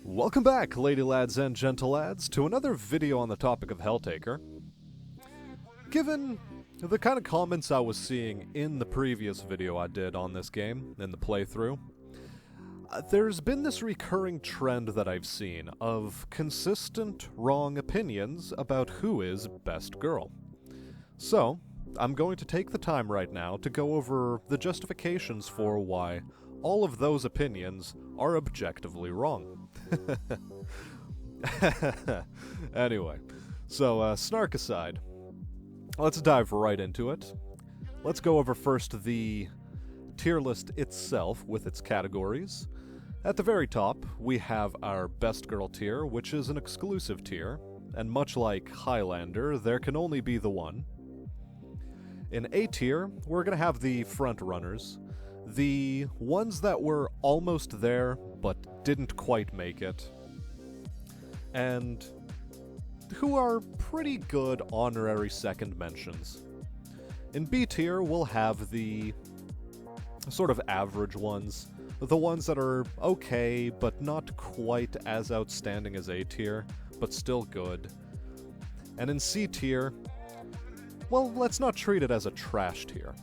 Welcome back, lady lads and gentle lads, to another video on the topic of Helltaker. Given the kind of comments I was seeing in the previous video I did on this game, in the playthrough, there's been this recurring trend that I've seen of consistent wrong opinions about who is best girl. So, I'm going to take the time right now to go over the justifications for why all of those opinions are objectively wrong. Anyway, so snark aside, let's dive right into it. Let's go over first the tier list itself with its categories. At the very top, we have our Best Girl tier, which is an exclusive tier, and much like Highlander, there can only be the one. In A tier, we're going to have the front runners, the ones that were almost there but didn't quite make it, and who are pretty good honorary second mentions. In B tier, we'll have the sort of average ones, the ones that are okay but not quite as outstanding as A tier, but still good. And in C tier, well, let's not treat it as a trash tier,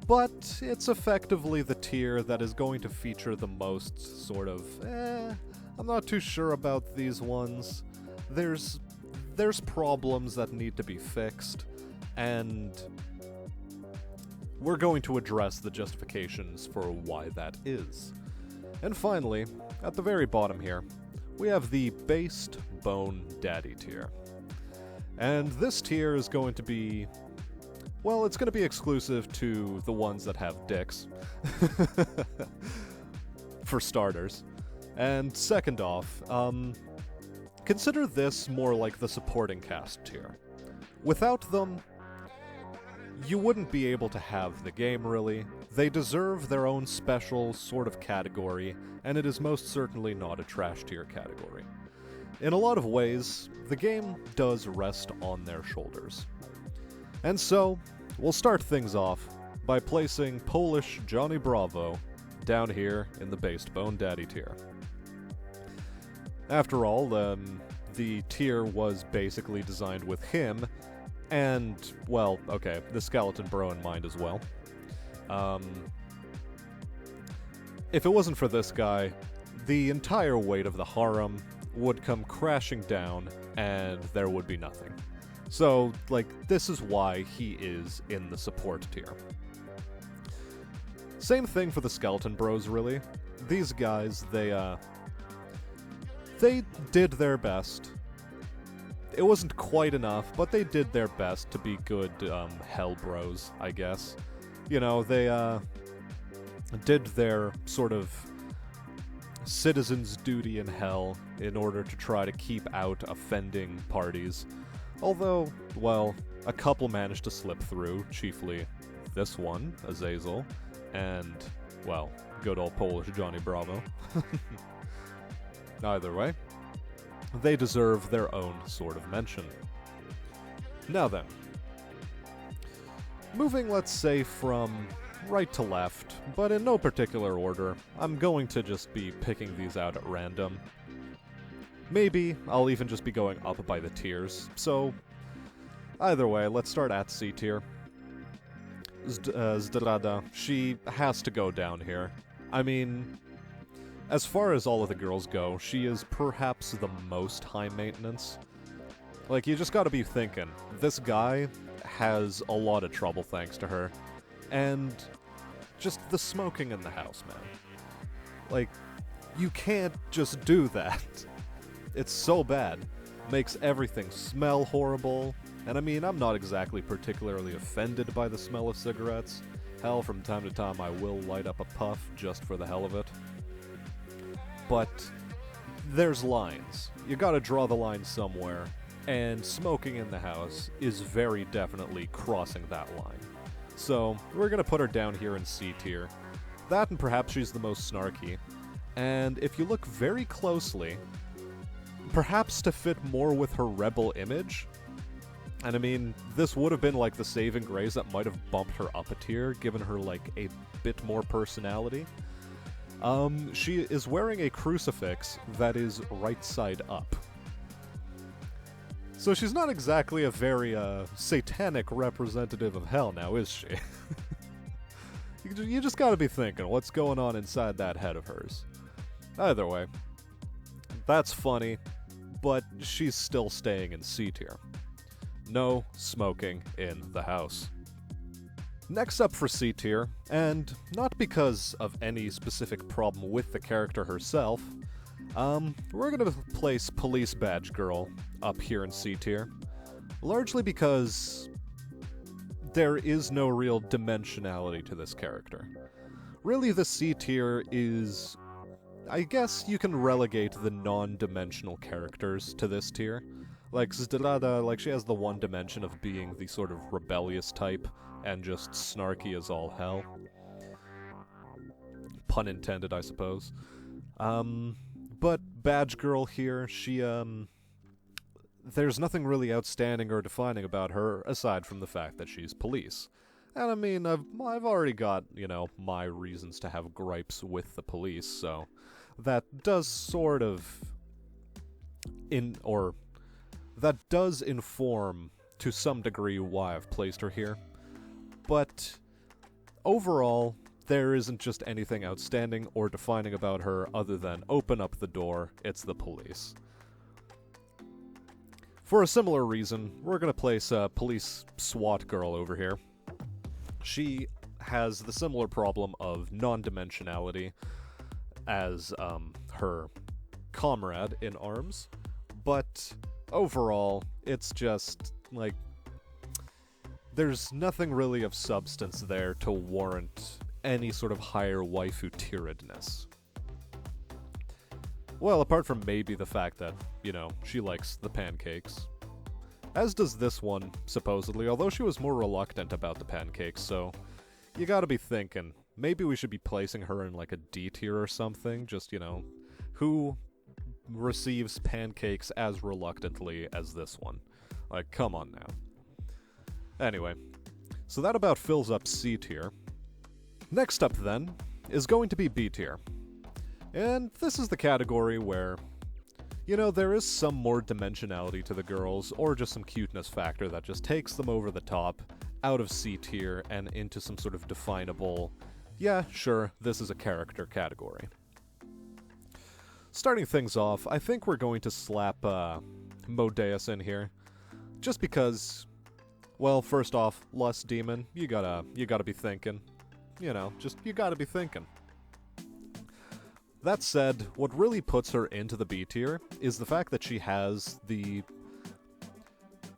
but it's effectively the tier that is going to feature the most sort of, I'm not too sure about these ones. There's problems that need to be fixed, and we're going to address the justifications for why that is. And finally, at the very bottom here, we have the Based Bone Daddy tier. And this tier is going to be, well, it's going to be exclusive to the ones that have dicks. For starters. And second off, consider this more like the supporting cast tier. Without them, you wouldn't be able to have the game, really. They deserve their own special sort of category, and it is most certainly not a trash tier category. In a lot of ways, the game does rest on their shoulders. And so, we'll start things off by placing Polish Johnny Bravo down here in the Based Bone Daddy tier. After all, the tier was basically designed with him, and, well, okay, the Skeleton Bro in mind as well. If it wasn't for this guy, the entire weight of the harem would come crashing down, and there would be nothing. So, like, this is why he is in the support tier. Same thing for the Skeleton Bros, really. These guys, they did their best. It wasn't quite enough, but they did their best to be good, Hell Bros, I guess. You know, they, did their sort of citizen's duty in Hell in order to try to keep out offending parties. Although, well, a couple managed to slip through, chiefly this one, Azazel, and, well, good old Polish Johnny Bravo. Either way, they deserve their own sort of mention. Now then, moving, let's say, from right to left, but in no particular order, I'm going to just be picking these out at random. Maybe I'll even just be going up by the tiers, so either way, let's start at C tier. Zdrada, she has to go down here. I mean, as far as all of the girls go, she is perhaps the most high maintenance. Like, you just gotta be thinking, this guy has a lot of trouble thanks to her, and just the smoking in the house, man. Like, you can't just do that. It's so bad. Makes everything smell horrible. And I mean, I'm not exactly particularly offended by the smell of cigarettes. Hell, from time to time I will light up a puff just for the hell of it. But there's lines. You gotta draw the line somewhere. And smoking in the house is very definitely crossing that line. So, we're gonna put her down here in C tier. That and perhaps she's the most snarky. And if you look very closely, perhaps to fit more with her rebel image. And I mean, this would have been like the saving grace that might have bumped her up a tier, given her like a bit more personality. She is wearing a crucifix that is right side up. So she's not exactly a very satanic representative of hell now, is she? You just gotta be thinking, what's going on inside that head of hers? Either way, that's funny, but she's still staying in C tier. No smoking in the house. Next up for C tier, and not because of any specific problem with the character herself, we're gonna place Police Badge Girl up here in C tier, largely because there is no real dimensionality to this character. Really, the C tier is... I guess you can relegate the non-dimensional characters to this tier. Like Zdrada, like she has the one dimension of being the sort of rebellious type and just snarky as all hell. Pun intended, I suppose. But Badge Girl here, she, there's nothing really outstanding or defining about her, aside from the fact that she's police. And I mean, I've already got, you know, my reasons to have gripes with the police, so that does sort of that does inform to some degree why I've placed her here. But overall, there isn't just anything outstanding or defining about her other than open up the door, it's the police. For a similar reason, we're going to place Police SWAT Girl over here. She has the similar problem of non-dimensionality as her comrade in arms, but overall, it's just, like, there's nothing really of substance there to warrant any sort of higher waifu tieredness. Well, apart from maybe the fact that, you know, she likes the pancakes. As does this one, supposedly, although she was more reluctant about the pancakes, so you gotta be thinking, maybe we should be placing her in, like, a D tier or something, just, you know, who receives pancakes as reluctantly as this one? Like, come on now. Anyway, so that about fills up C tier. Next up, then, is going to be B tier. And this is the category where, you know, there is some more dimensionality to the girls, or just some cuteness factor that just takes them over the top, out of C tier, and into some sort of definable, yeah, sure, this is a character category. Starting things off, I think we're going to slap Modeus in here, just because, well, first off, Lust Demon, you gotta be thinking. You know, just, you gotta be thinking. That said, what really puts her into the B tier is the fact that she has the,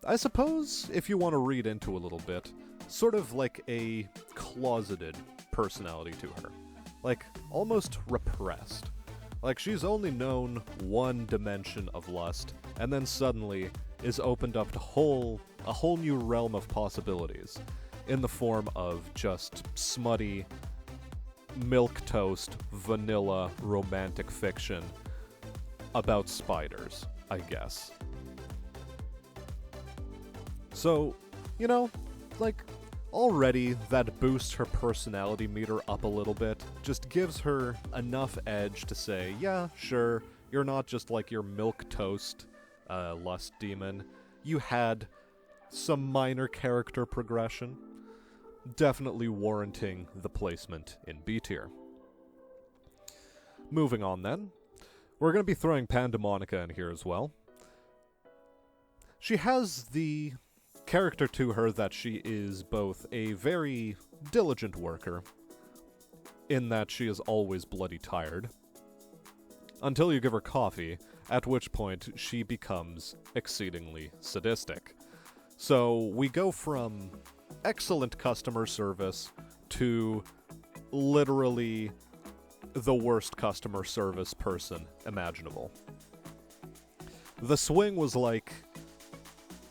I suppose, if you want to read into a little bit, sort of like a closeted personality to her. Like, almost repressed. Like, she's only known one dimension of lust, and then suddenly is opened up to a whole new realm of possibilities, in the form of just smutty, milquetoast, vanilla, romantic fiction about spiders, I guess. So, you know, like, already that boosts her personality meter up a little bit, just gives her enough edge to say, yeah, sure, you're not just like your milquetoast lust demon, you had some minor character progression, definitely warranting the placement in B tier. Moving on then, we're going to be throwing Pandemonica in here as well. She has the character to her that she is both a very diligent worker, in that she is always bloody tired, until you give her coffee, at which point she becomes exceedingly sadistic. So we go from excellent customer service to literally the worst customer service person imaginable. The swing was like,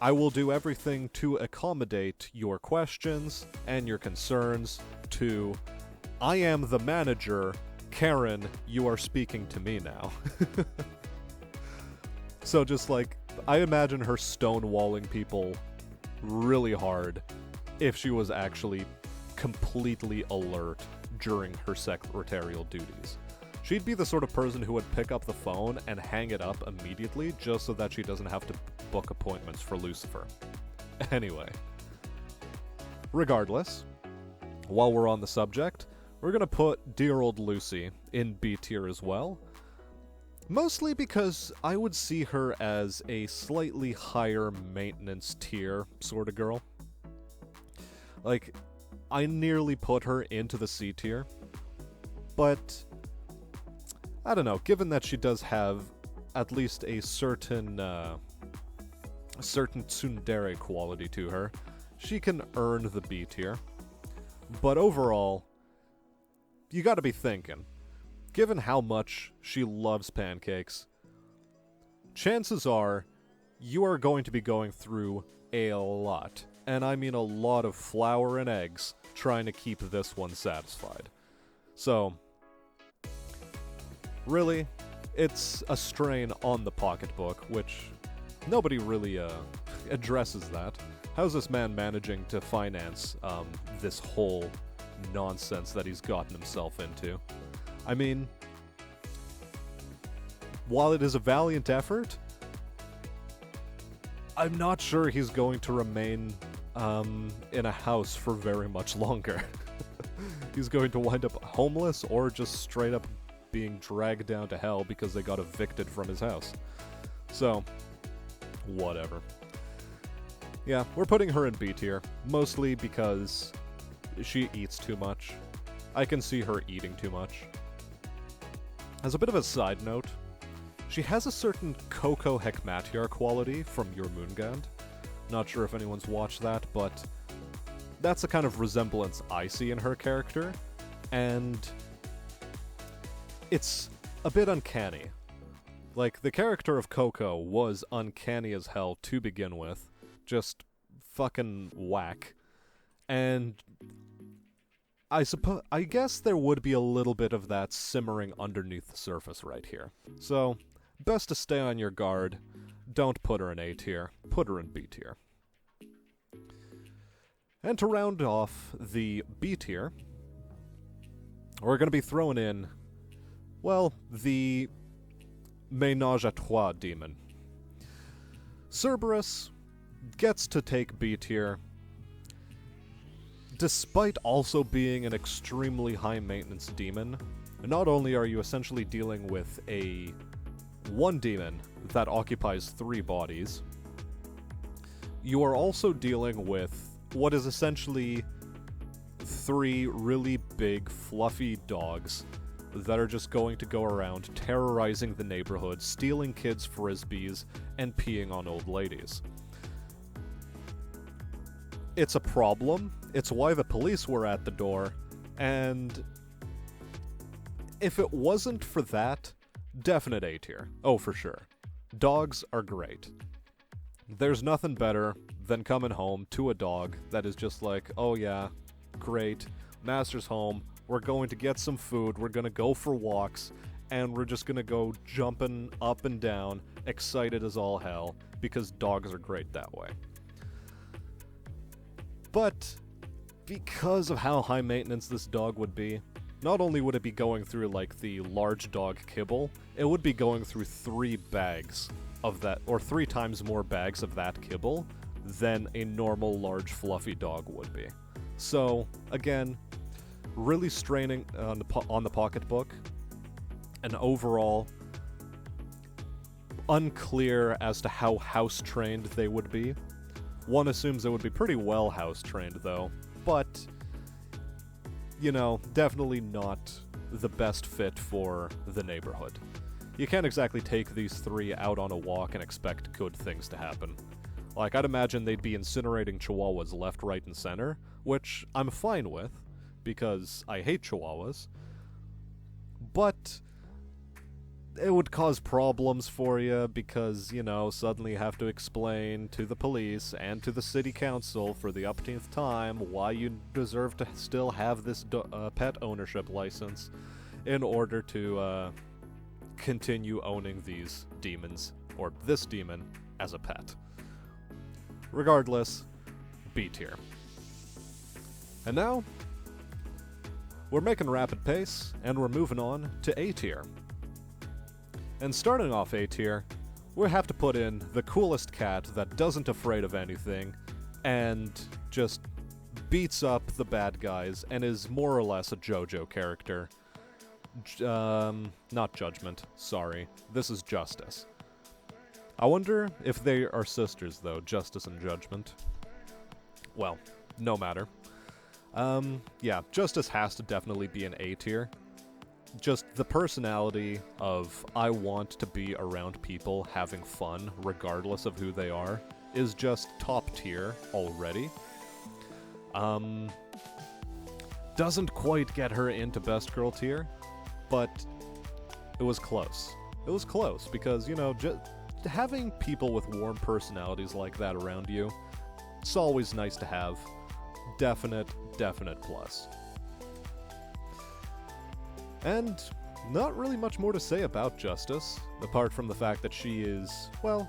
I will do everything to accommodate your questions and your concerns, to, I am the manager, Karen, you are speaking to me now. So just like, I imagine her stonewalling people really hard if she was actually completely alert during her secretarial duties. She'd be the sort of person who would pick up the phone and hang it up immediately just so that she doesn't have to book appointments for Lucifer. Anyway. Regardless, while we're on the subject, we're gonna put dear old Lucy in B tier as well. Mostly because I would see her as a slightly higher maintenance tier sort of girl. Like, I nearly put her into the C tier, but I don't know, given that she does have at least a certain tsundere quality to her, she can earn the B tier. But overall, you gotta be thinking, given how much she loves pancakes, chances are you are going to be going through a lot, and I mean a lot of flour and eggs, trying to keep this one satisfied. So, really, it's a strain on the pocketbook, which nobody really addresses that. How's this man managing to finance this whole nonsense that he's gotten himself into? I mean, while it is a valiant effort, I'm not sure he's going to remain in a house for very much longer. He's going to wind up homeless or just straight up being dragged down to hell because they got evicted from his house. So, whatever. Yeah, we're putting her in B tier, mostly because she eats too much. I can see her eating too much. As a bit of a side note, she has a certain Coco Hekmatyar quality from Jormungand. Not sure if anyone's watched that, but that's the kind of resemblance I see in her character, and it's a bit uncanny. Like, the character of Coco was uncanny as hell to begin with, just fucking whack, and I guess there would be a little bit of that simmering underneath the surface right here. So, best to stay on your guard. Don't put her in A tier. Put her in B tier. And to round off the B tier, we're going to be throwing in, well, the Ménage à Trois demon. Cerberus gets to take B tier, despite also being an extremely high-maintenance demon. Not only are you essentially dealing with one demon that occupies 3 bodies, you are also dealing with what is essentially 3 really big, fluffy dogs that are just going to go around terrorizing the neighborhood, stealing kids' frisbees, and peeing on old ladies. It's a problem. It's why the police were at the door, and if it wasn't for that, definite A tier. Oh, for sure. Dogs are great. There's nothing better than coming home to a dog that is just like, oh yeah, great, master's home, we're going to get some food, we're gonna go for walks, and we're just gonna go jumping up and down, excited as all hell, because dogs are great that way. But because of how high maintenance this dog would be, not only would it be going through like the large dog kibble, it would be going through 3 bags of that, or 3 times more bags of that kibble than a normal large fluffy dog would be. So again, really straining on the pocketbook, and overall unclear as to how house trained they would be. One assumes they would be pretty well house trained though, but you know, definitely not the best fit for the neighborhood. You can't exactly take these 3 out on a walk and expect good things to happen. Like, I'd imagine they'd be incinerating chihuahuas left, right, and center, which I'm fine with, because I hate chihuahuas, but it would cause problems for you because, you know, suddenly you have to explain to the police and to the city council for the upteenth time why you deserve to still have this pet ownership license in order to continue owning these demons, or this demon, as a pet. Regardless, B tier. And now, we're making rapid pace, and we're moving on to A tier. And starting off A tier, we have to put in the coolest cat that doesn't afraid of anything, and just beats up the bad guys, and is more or less a JoJo character. Not Judgment, sorry. This is Justice. I wonder if they are sisters, though, Justice and Judgment. Well, no matter. Yeah, Justice has to definitely be an A tier. Just the personality of I want to be around people having fun, regardless of who they are, is just top tier already. Doesn't quite get her into best girl tier, but it was close. It was close, because, you know, having people with warm personalities like that around you, it's always nice to have. Definite plus. And not really much more to say about Justice, apart from the fact that she is, well,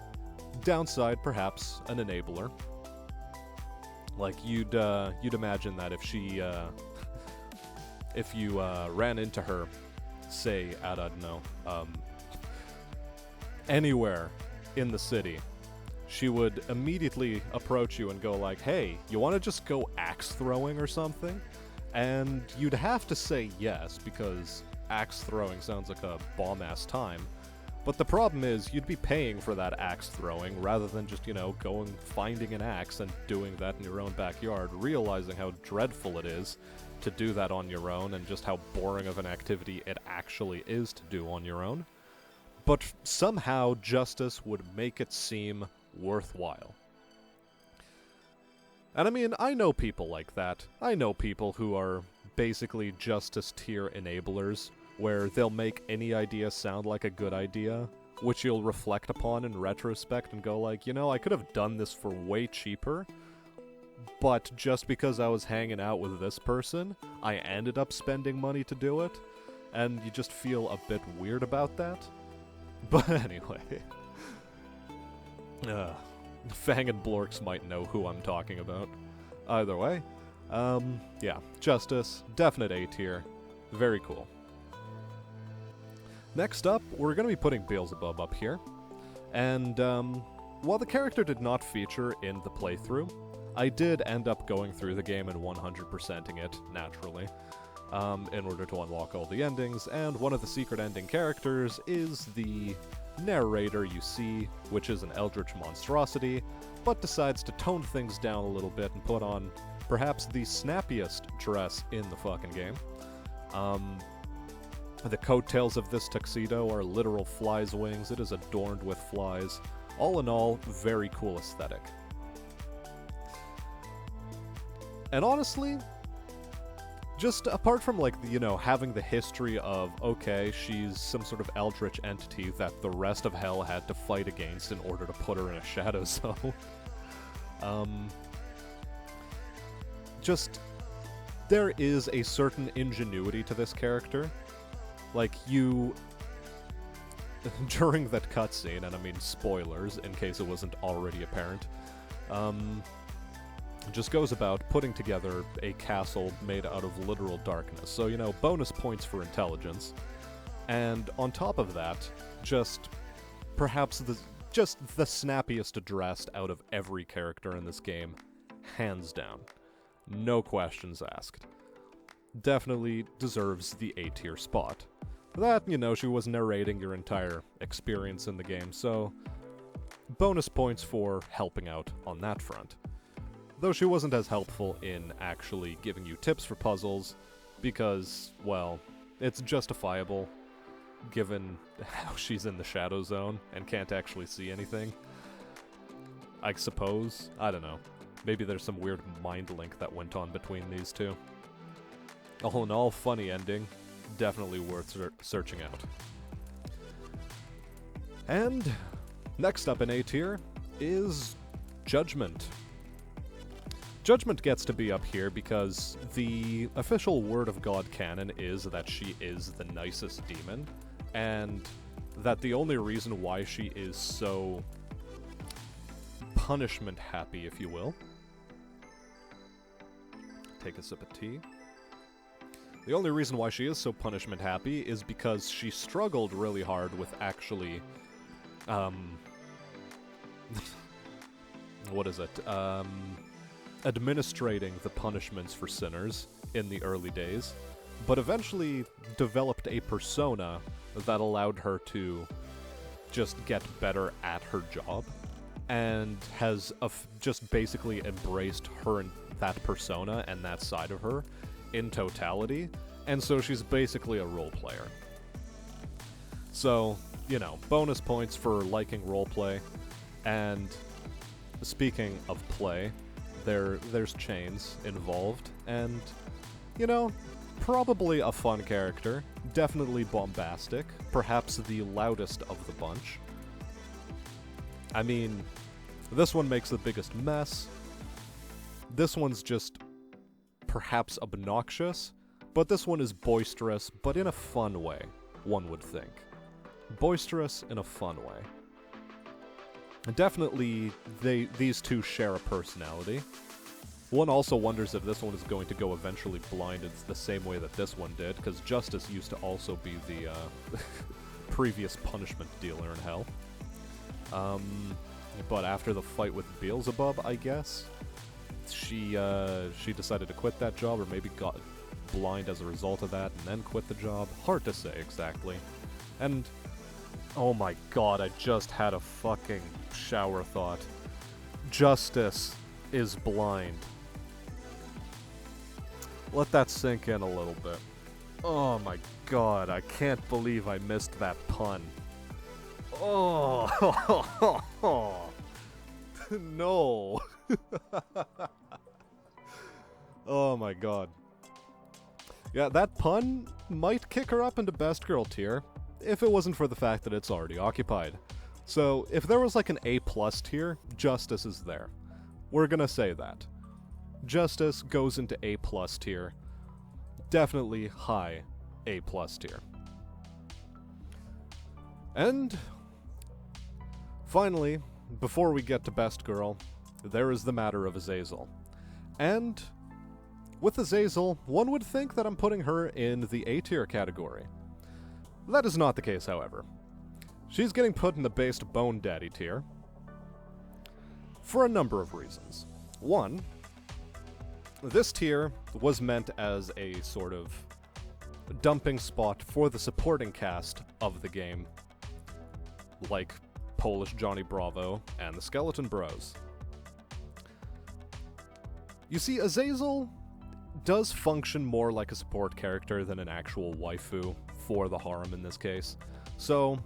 downside perhaps an enabler. Like, you'd imagine that if she, if you ran into her, say, at, I don't know, anywhere in the city, she would immediately approach you and go like, hey, you want to just go axe throwing or something? And you'd have to say yes, because axe throwing sounds like a bomb-ass time. But the problem is, you'd be paying for that axe throwing, rather than just, you know, finding an axe and doing that in your own backyard, realizing how dreadful it is to do that on your own, and just how boring of an activity it actually is to do on your own. But somehow, Justice would make it seem worthwhile. And I mean, I know people like that. I know people who are basically Justice tier enablers, where they'll make any idea sound like a good idea, which you'll reflect upon in retrospect and go like, you know, I could have done this for way cheaper, but just because I was hanging out with this person, I ended up spending money to do it, and you just feel a bit weird about that. But anyway, Fang and Blorx might know who I'm talking about. Either way, yeah, Justice, definite A tier, very cool. Next up, we're going to be putting Beelzebub up here, and while the character did not feature in the playthrough, I did end up going through the game and 100%ing it, naturally, in order to unlock all the endings, and one of the secret ending characters is the narrator you see, which is an eldritch monstrosity, but decides to tone things down a little bit and put on perhaps the snappiest dress in the fucking game. The coattails of this tuxedo are literal flies' wings. It is adorned with flies. All in all, very cool aesthetic. And honestly, just apart from, like, you know, having the history of, okay, she's some sort of eldritch entity that the rest of Hell had to fight against in order to put her in a shadow zone. Just, there is a certain ingenuity to this character. Like, you, during that cutscene, and I mean spoilers, in case it wasn't already apparent, just goes about putting together a castle made out of literal darkness. So, you know, bonus points for intelligence. And on top of that, just perhaps the snappiest dressed out of every character in this game, hands down. No questions asked. Definitely deserves the A tier spot. That, you know, she was narrating your entire experience in the game, so bonus points for helping out on that front. Though she wasn't as helpful in actually giving you tips for puzzles, because, well, it's justifiable, given how she's in the shadow zone and can't actually see anything. I suppose. I don't know. Maybe there's some weird mind link that went on between these two. All in all, funny ending. Definitely worth searching out. And next up in A tier is Judgment. Judgment gets to be up here because the official Word of God canon is that she is the nicest demon, and that the only reason why she is so punishment happy, if you will. Take a sip of tea. The only reason why she is so punishment happy is because she struggled really hard with actually, what is it? Administrating the punishments for sinners in the early days, but eventually developed a persona that allowed her to just get better at her job, and has just basically embraced her and that persona and that side of her in totality, and so she's basically a role player. So, you know, bonus points for liking roleplay. And speaking of play, there's chains involved, and, you know, probably a fun character, definitely bombastic, perhaps the loudest of the bunch. I mean, this one makes the biggest mess. This one's just perhaps obnoxious, but this one is boisterous, but in a fun way, one would think. Boisterous in a fun way. Definitely, these two share a personality. One also wonders if this one is going to go eventually blind in the same way that this one did, because Justice used to also be the previous punishment dealer in Hell. But after the fight with Beelzebub, I guess, she decided to quit that job, or maybe got blind as a result of that, and then quit the job. Hard to say exactly. And, oh my god, I just had a fucking shower thought. Justice is blind. Let that sink in a little bit. Oh my god, I can't believe I missed that pun. Oh, no. Oh my god. Yeah, that pun might kick her up into best girl tier, if it wasn't for the fact that it's already occupied. So, if there was like an A+ tier, Justice is there. We're gonna say that. Justice goes into A+ tier. Definitely high A+ tier. And finally, before we get to best girl, there is the matter of Azazel. And with Azazel, one would think that I'm putting her in the A tier category. That is not the case, however. She's getting put in the based Bone Daddy tier for a number of reasons. One, this tier was meant as a sort of dumping spot for the supporting cast of the game, like Polish Johnny Bravo and the Skeleton Bros. You see, Azazel does function more like a support character than an actual waifu for the harem in this case. So,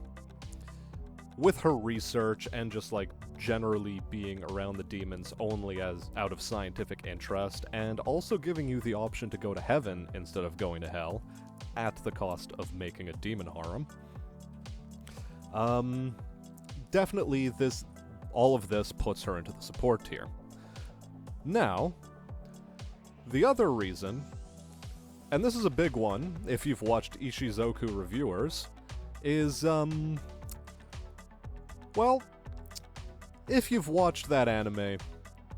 with her research and just like generally being around the demons only as out of scientific interest, and also giving you the option to go to heaven instead of going to hell, at the cost of making a demon harem. Definitely all of this puts her into the support tier. Now, the other reason, and this is a big one if you've watched Ishizoku reviewers, is, well, if you've watched that anime,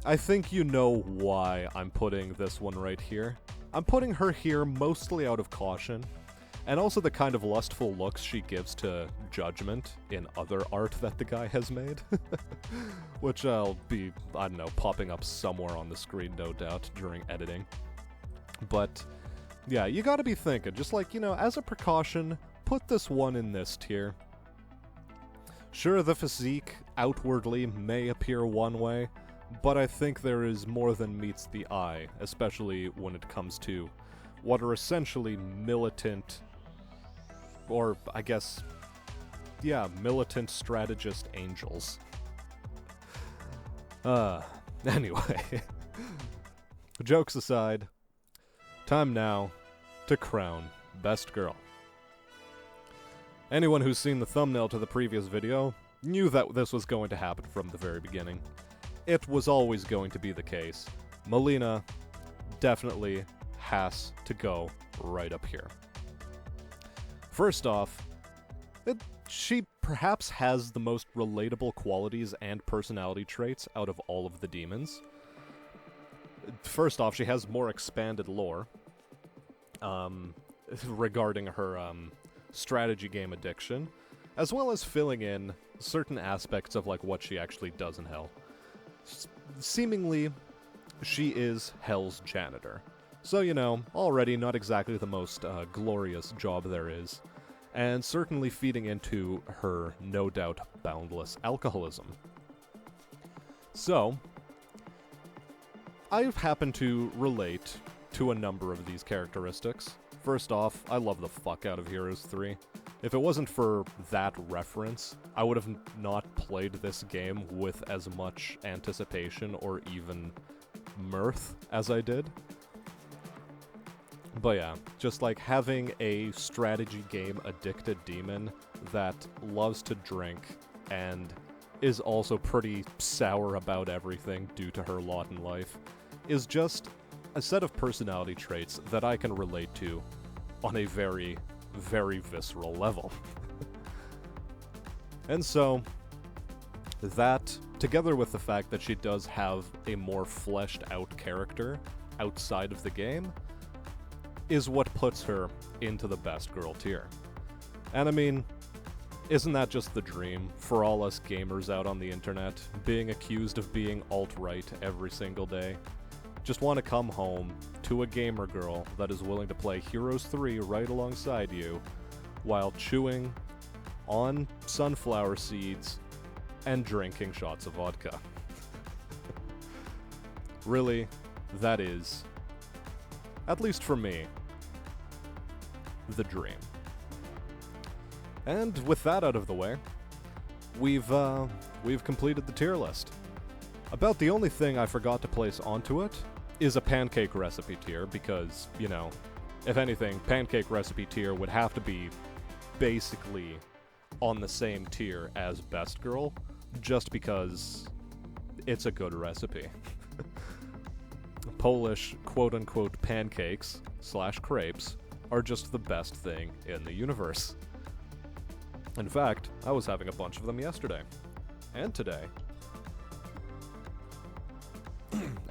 I think you know why I'm putting this one right here. I'm putting her here mostly out of caution, and also the kind of lustful looks she gives to Judgment in other art that the guy has made. Which I'll be, I don't know, popping up somewhere on the screen, no doubt, during editing. But, yeah, you gotta be thinking, just like, you know, as a precaution, put this one in this tier. Sure, the physique outwardly may appear one way, but I think there is more than meets the eye, especially when it comes to what are essentially militant, or I guess, yeah, militant strategist angels. Anyway, jokes aside, time now to crown Best Girl. Anyone who's seen the thumbnail to the previous video knew that this was going to happen from the very beginning. It was always going to be the case. Melina definitely has to go right up here. First off, she perhaps has the most relatable qualities and personality traits out of all of the demons. First off, she has more expanded lore. regarding her strategy game addiction, as well as filling in certain aspects of like what she actually does in Hell. Seemingly, she is Hell's janitor. So, you know, already not exactly the most glorious job there is, and certainly feeding into her no doubt boundless alcoholism. So, I've happened to relate to a number of these characteristics. First off, I love the fuck out of Heroes 3. If it wasn't for that reference, I would have not played this game with as much anticipation or even mirth as I did. But yeah, just like having a strategy game addicted demon that loves to drink and is also pretty sour about everything due to her lot in life is just a set of personality traits that I can relate to on a very, very visceral level. And so, that, together with the fact that she does have a more fleshed out character outside of the game, is what puts her into the best girl tier. And I mean, isn't that just the dream for all us gamers out on the internet, being accused of being alt-right every single day? Just want to come home to a gamer girl that is willing to play Heroes 3 right alongside you, while chewing on sunflower seeds and drinking shots of vodka. Really, that is, at least for me, the dream. And with that out of the way, we've completed the tier list. About the only thing I forgot to place onto it is a pancake recipe tier, because, you know, if anything, pancake recipe tier would have to be basically on the same tier as Best Girl, just because it's a good recipe. Polish quote-unquote pancakes / crepes are just the best thing in the universe. In fact, I was having a bunch of them yesterday. And today.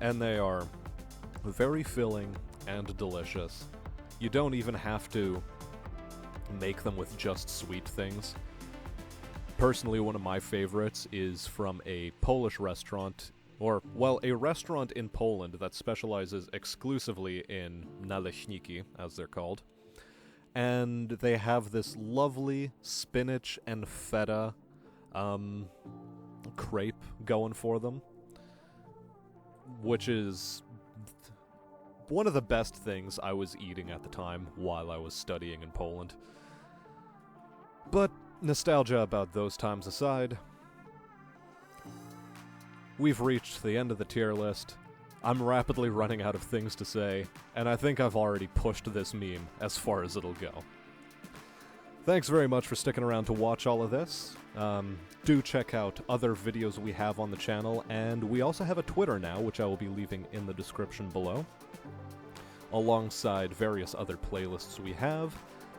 And they are very filling and delicious. You don't even have to make them with just sweet things. Personally, one of my favorites is from a Polish restaurant, or, well, a restaurant in Poland that specializes exclusively in naleśniki, as they're called. And they have this lovely spinach and feta crepe going for them, which is one of the best things I was eating at the time while I was studying in Poland. But nostalgia about those times aside, we've reached the end of the tier list. I'm rapidly running out of things to say, and I think I've already pushed this meme as far as it'll go. Thanks very much for sticking around to watch all of this. Do check out other videos we have on the channel, and we also have a Twitter now, which I will be leaving in the description below, alongside various other playlists we have,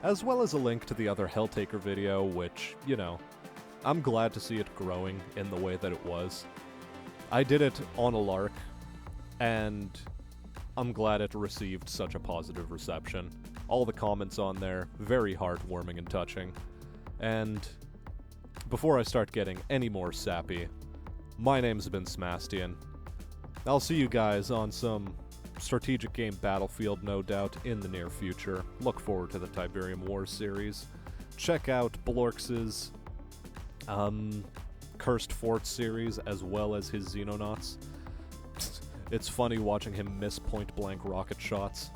as well as a link to the other Helltaker video, which, you know, I'm glad to see it growing in the way that it was. I did it on a lark, and I'm glad it received such a positive reception. All the comments on there, very heartwarming and touching. And before I start getting any more sappy, my name's been Smastian. I'll see you guys on some strategic game Battlefield, no doubt, in the near future. Look forward to the Tiberium Wars series. Check out Blorx's Cursed Fort series, as well as his Xenonauts. It's funny watching him miss point-blank rocket shots.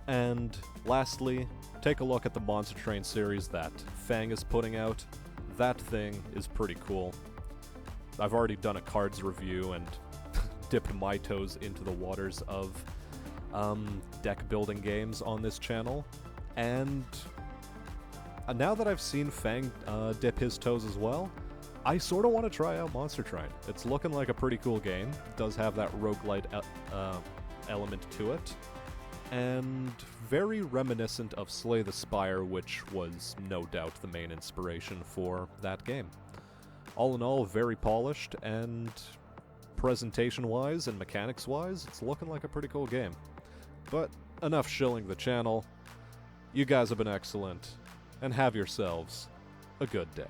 And lastly, take a look at the Monster Train series that Fang is putting out. That thing is pretty cool. I've already done a cards review and dipped my toes into the waters of deck building games on this channel. And now that I've seen Fang dip his toes as well, I sort of want to try out Monster Train. It's looking like a pretty cool game. It does have that roguelite element to it. And very reminiscent of Slay the Spire, which was no doubt the main inspiration for that game. All in all, very polished, and presentation-wise and mechanics-wise, it's looking like a pretty cool game. But enough shilling the channel. You guys have been excellent, and have yourselves a good day.